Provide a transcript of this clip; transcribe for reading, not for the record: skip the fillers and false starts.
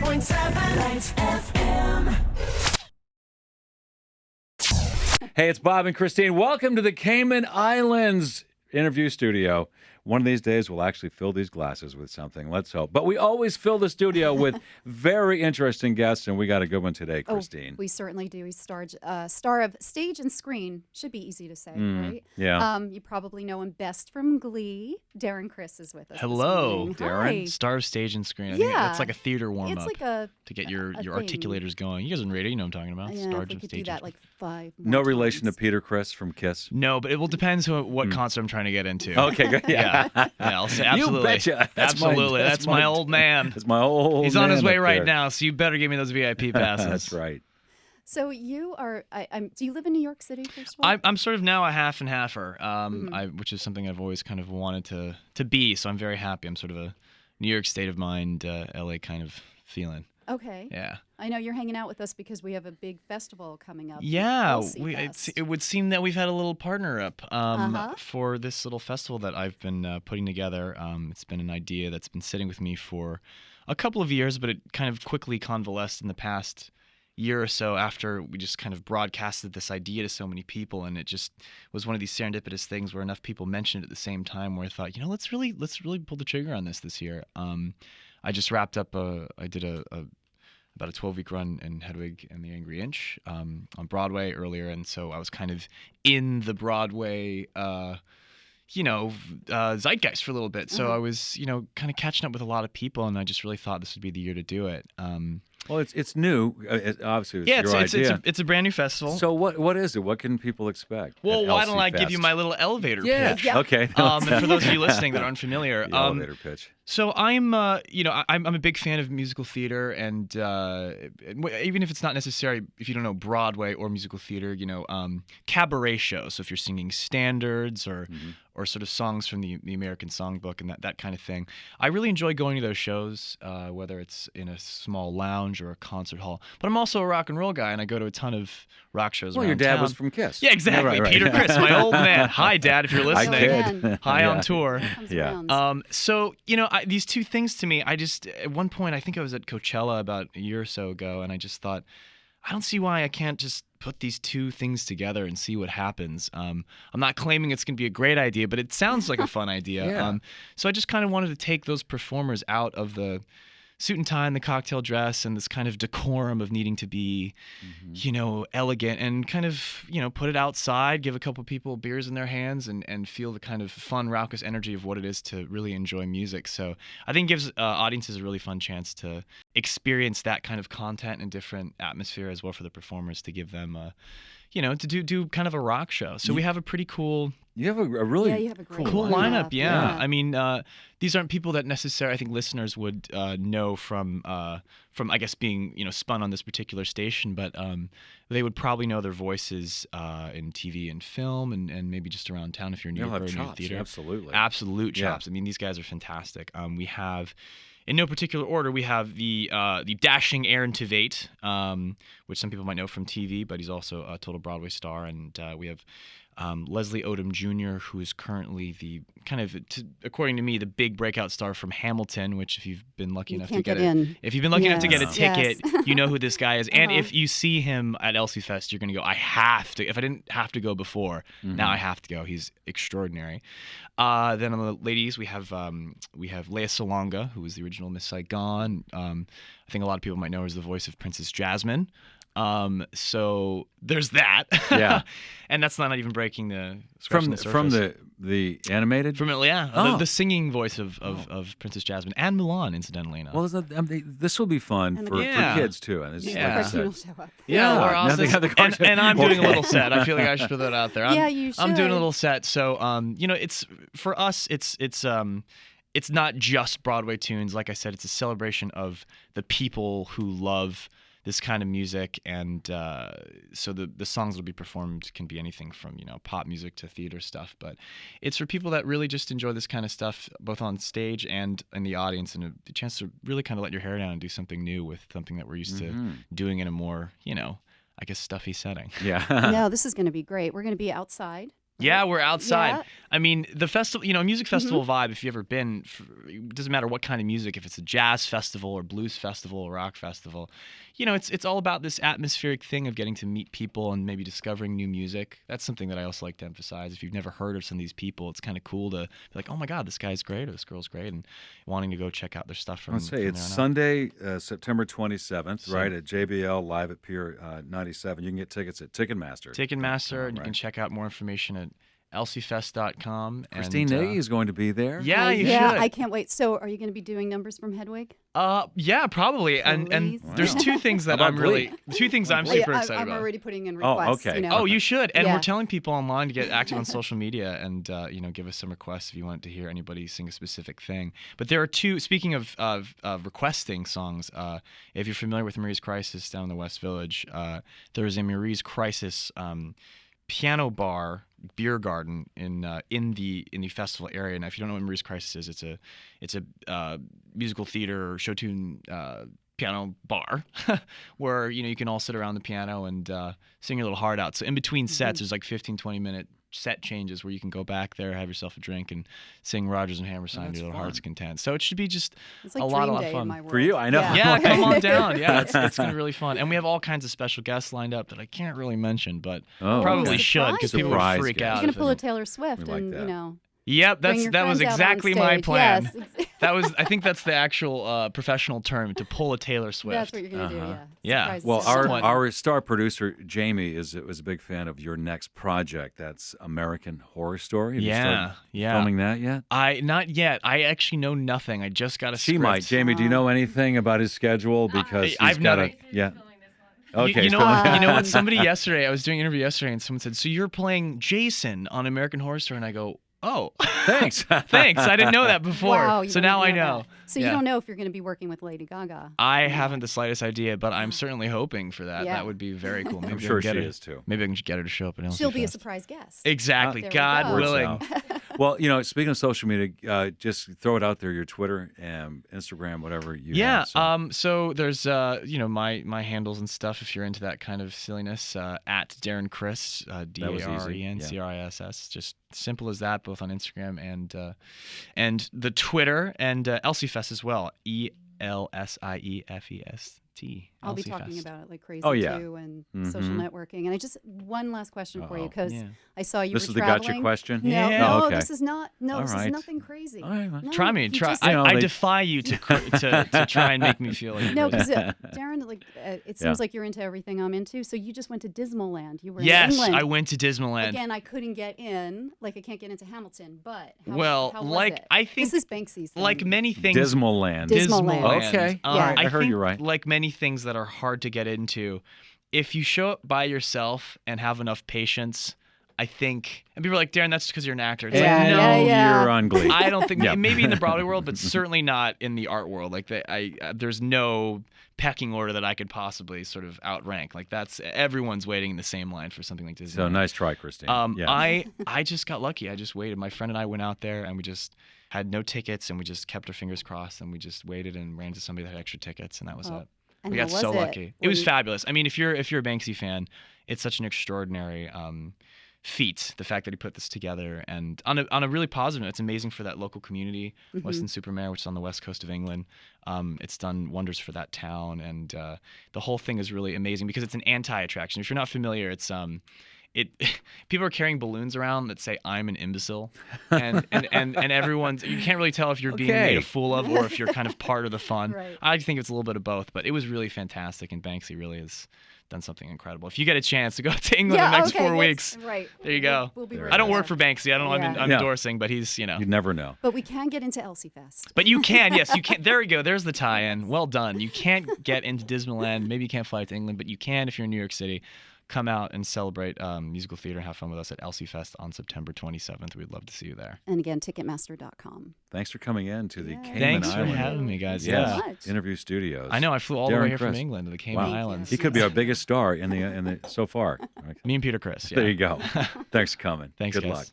101.7 LITE FM. Hey, it's Bob and Christine. Welcome to the Cayman Islands interview studio. One of these days, we'll actually fill these glasses with something. Let's hope. But we always fill the studio with very interesting guests, and we got a good one today, Christine. We certainly do. He's star of stage and screen. Should be easy to say, right? Yeah. You probably know him best from Glee. Darren Criss is with us. Hello, this Darren. morning. Hi. Star of stage and screen. I think that's like a theater warm-up. It's like a to get your thing. articulators going. You guys on radio, you know what I'm talking about. Yeah, Star if we of could stage do and that like screen. 5 more No relation to times. Peter Criss from Kiss? No, but it will depend on what concert I'm trying to get into. Okay, good. Yeah, I'll say absolutely. You betcha. Absolutely. That's my old man. That's my old He's on his man way up right there. now, so you better give me those VIP passes. That's right. So you are, do you live in New York City, first of all? I'm sort of now a half and halfer, which is something I've always kind of wanted to be. So I'm very happy. I'm sort of a New York state of mind, LA kind of feeling. Okay. Yeah. I know you're hanging out with us because we have a big festival coming up. Yeah, Elsie it Fest. would seem that we've had a little partner up for this little festival that I've been putting together. It's been an idea that's been sitting with me for a couple of years, but it kind of quickly convalesced in the past year or so after we just kind of broadcasted this idea to so many people, and it just was one of these serendipitous things where enough people mentioned it at the same time where I thought, let's really pull the trigger on this year. I just wrapped up I did about a 12-week run in Hedwig and the Angry Inch on Broadway earlier, and so I was kind of in the Broadway zeitgeist for a little bit. So I was, kind of catching up with a lot of people, and I just really thought this would be the year to do it. Well, it's new. Obviously, it's your idea. It's a brand new festival. So what is it? What can people expect? Well, at why Elsie don't I give you Fest? my little elevator pitch? Yeah. Okay. And for those of you listening that are unfamiliar, The elevator pitch. So I'm a big fan of musical theater, and even if it's not necessary, if you don't know Broadway or musical theater, cabaret shows. So if you're singing standards or sort of songs from the American Songbook and that kind of thing, I really enjoy going to those shows, whether it's in a small lounge or a concert hall. But I'm also a rock and roll guy, and I go to a ton of rock shows. Well, around your dad town. was from Kiss. Yeah, exactly. Right. Peter Criss, my old man. Hi, Dad, if you're listening. kid. Hi Yeah. on tour. Comes Yeah. around. So, these two things to me, at one point, I think I was at Coachella about a year or so ago, and I just thought, I don't see why I can't just put these two things together and see what happens. I'm not claiming it's going to be a great idea, but it sounds like a fun idea. Yeah. So I just kind of wanted to take those performers out of the suit and tie and the cocktail dress and this kind of decorum of needing to be, elegant, and kind of, put it outside, give a couple people beers in their hands and feel the kind of fun, raucous energy of what it is to really enjoy music. So I think it gives audiences a really fun chance to experience that kind of content and different atmosphere as well for the performers, to give them, to do kind of a rock show. So we have a pretty cool... You have a really Yeah, you have a great Cool lineup. lineup, yeah. Yeah. I mean, these aren't people that necessarily I think listeners would know from I guess being spun on this particular station, but they would probably know their voices in TV and film and maybe just around town if you're near You'll have near chops, theater. absolutely. Absolute Yeah. chops. I mean, these guys are fantastic. We have. In no particular order, we have the dashing Aaron Tveit, which some people might know from TV, but he's also a total Broadway star, and we have Leslie Odom Jr., who is currently the kind of, according to me, the big breakout star from Hamilton. Which, if you've been lucky enough to get if you've been lucky enough to get a ticket, Yes. you know who this guy is. And if you see him at Elsie Fest, you're going to go, I have to. If I didn't have to go before, now I have to go. He's extraordinary. Then on the ladies, we have Lea Salonga, who was the original Miss Saigon. I think a lot of people might know her as the voice of Princess Jasmine. So there's that. Yeah. And that's not even breaking the from the surface. the animated. The singing voice of Princess Jasmine and Mulan, incidentally enough. Well, this will be fun And the for Yeah. kids too. And it's, Yeah. like I Cartoon said, will show up. Yeah, or else nothing it's- on the cartoon. and I'm doing a Okay. little set. I feel like I should put that out there. Yeah, you I'm doing a should. little set. So, it's for us. It's not just Broadway tunes. Like I said, it's a celebration of the people who love this kind of music, and so the songs that will be performed can be anything from pop music to theater stuff, but it's for people that really just enjoy this kind of stuff, both on stage and in the audience, and a chance to really kind of let your hair down and do something new with something that we're used to doing in a more I guess stuffy setting. Yeah. No, this is going to be great. We're going to be outside Yeah, we're outside. Yeah. I mean, the festival, music festival vibe, if you've ever been, it doesn't matter what kind of music, if it's a jazz festival or blues festival or rock festival, it's all about this atmospheric thing of getting to meet people and maybe discovering new music. That's something that I also like to emphasize. If you've never heard of some of these people, it's kind of cool to be like, oh my God, this guy's great or this girl's great, and wanting to go check out their stuff from Let's say from it's there on out. Sunday, September 27th, right, at JBL Live at Pier 97. You can get tickets at Ticketmaster. Ticketmaster, and you right. can check out more information at elsiefest.com. Christine and, Nagy is going to be there. Yeah, you yeah, should. I can't wait. So, are you going to be doing numbers from Hedwig? Yeah, probably. And Please. there's two things that How I'm about really, Glee? two things I'm Oh, yeah, super excited I'm about. already putting in Oh, requests. okay. Oh, you should. And Yeah. we're telling people online to get active on social media and, give us some requests if you want to hear anybody sing a specific thing. But there are two, speaking of requesting songs, if you're familiar with Marie's Crisis down in the West Village, there's a Marie's Crisis piano bar, beer garden in the festival area. And if you don't know what Marie's Crisis is, it's a musical theater or show tune piano bar where you can all sit around the piano and sing your little heart out. So in between sets, there's like 15-20 minute set changes where you can go back there, have yourself a drink, and sing Rodgers and Hammerstein to your little heart's content. So it should be just It's like a lot dream of day in fun. my world. For you, I know. Yeah, come on down. Yeah, it's going to be really fun. And we have all kinds of special guests lined up that I can't really mention, but Oh, probably okay. should because people would Surprise freak guest. out. You're going if to pull they a don't. Taylor Swift We like and, that. Yep, bring your that was friends out on exactly my stage. plan. Yes, I think that's the actual professional term, to pull a Taylor Swift. that's what you're going to do, yeah. Yeah. Surprise Well, someone. our star producer Jamie was a big fan of your next project. That's American Horror Story. Have you started filming that yet? Not yet. I actually know nothing. I just got a She script. might. Jamie, do you know anything about his schedule? Because he's I've got never- yeah. Okay, You know, so- you know what? Somebody yesterday, I was doing an interview yesterday, and someone said, "So you're playing Jason on American Horror Story?" And I go, "Oh, Thanks. thanks. I didn't know that before. Wow, you so don't now I know know." that. So Yeah. you don't know if you're going to be working with Lady Gaga. I haven't the slightest idea, but I'm certainly hoping for that. Yeah. That would be very cool. Maybe I'm I sure can she get her- is too. Maybe I can get her to show up at Elsie She'll be a Fest. surprise guest. Exactly. There we God go. Works willing. out. Well, speaking of social media, just throw it out there. Your Twitter and Instagram, whatever you Yeah. have. So there's my handles and stuff if you're into that kind of silliness. At Darren Criss, DARENCRISS. Just simple as that, both on Instagram and the Twitter, and Elsie Fest as well. ELSIEFEST. I'll be Elsie talking Fest. about it like crazy Oh, yeah. too, and social networking. And I just one last question for you Uh-oh. because Yeah. I saw you This were is the traveling. gotcha question? No, Yeah. no, Oh, okay. this is not. No, All this right. is nothing crazy. All right. No, Try me. you Try. just- I they- defy you to try and make me feel like No, crazy. because Darren, it seems like you're into everything I'm into. So you just went to Dismaland. You were in Yes, England. I went to Dismaland. Again, I couldn't get in. Like I can't get into Hamilton. But how, Well, how was like, it? I think- this is Banksy's thing. Like many things. Dismaland. Dismaland. Okay. Yeah. All right. I I heard think, you're right. Like many things that are hard to get into, if you show up by yourself and have enough patience, I think, and people are like, Darren, that's because you're an actor. It's Yeah, like, no, yeah. You're on Glee. I don't think. Yep. Maybe in the Broadway world, but certainly not in the art world. Like, there's no pecking order that I could possibly sort of outrank. Like, everyone's waiting in the same line for something like this. So nice try, Christine. Yeah. I just got lucky. I just waited. My friend and I went out there, and we just had no tickets, and we just kept our fingers crossed, and we just waited and ran into somebody that had extra tickets, and that was it. And We how got was so it? lucky. It was fabulous. I mean, if you're a Banksy fan, it's such an extraordinary feat. The fact that he put this together, and on a really positive note, it's amazing for that local community, Weston Supermare, which is on the west coast of England. It's done wonders for that town, and the whole thing is really amazing because it's an anti-attraction. If you're not familiar, it's people are carrying balloons around that say "I'm an imbecile," and everyone's, you can't really tell if you're being made a fool of or if you're kind of part of the fun. Right. I think it's a little bit of both, but it was really fantastic, and Banksy really has done something incredible. If you get a chance to go to England in the next 4 weeks, Right. there you go. We'll be There right I don't there. work for Banksy. I don't know. I'm Yeah. endorsing, but he's You never know. But we can get into Elsie Fest. But you can, yes, you can. There we go. There's the tie-in. Well done. You can't get into Dismaland. Maybe you can't fly to England, but you can if you're in New York City. Come out and celebrate musical theater and have fun with us at Elsie Fest on September 27th. We'd love to see you there. And again, Ticketmaster.com. Thanks for coming in to the Yeah. Cayman Thanks for Islands. having me, guys. Thank you Yeah. so much. Interview studios. I know. I flew all the Darren way here from Criss. England to the Cayman Wow. Islands. He could be our biggest star in the so far. Me and Peter Criss. Yeah. There you go. Thanks for coming. Thanks, Good guys. luck.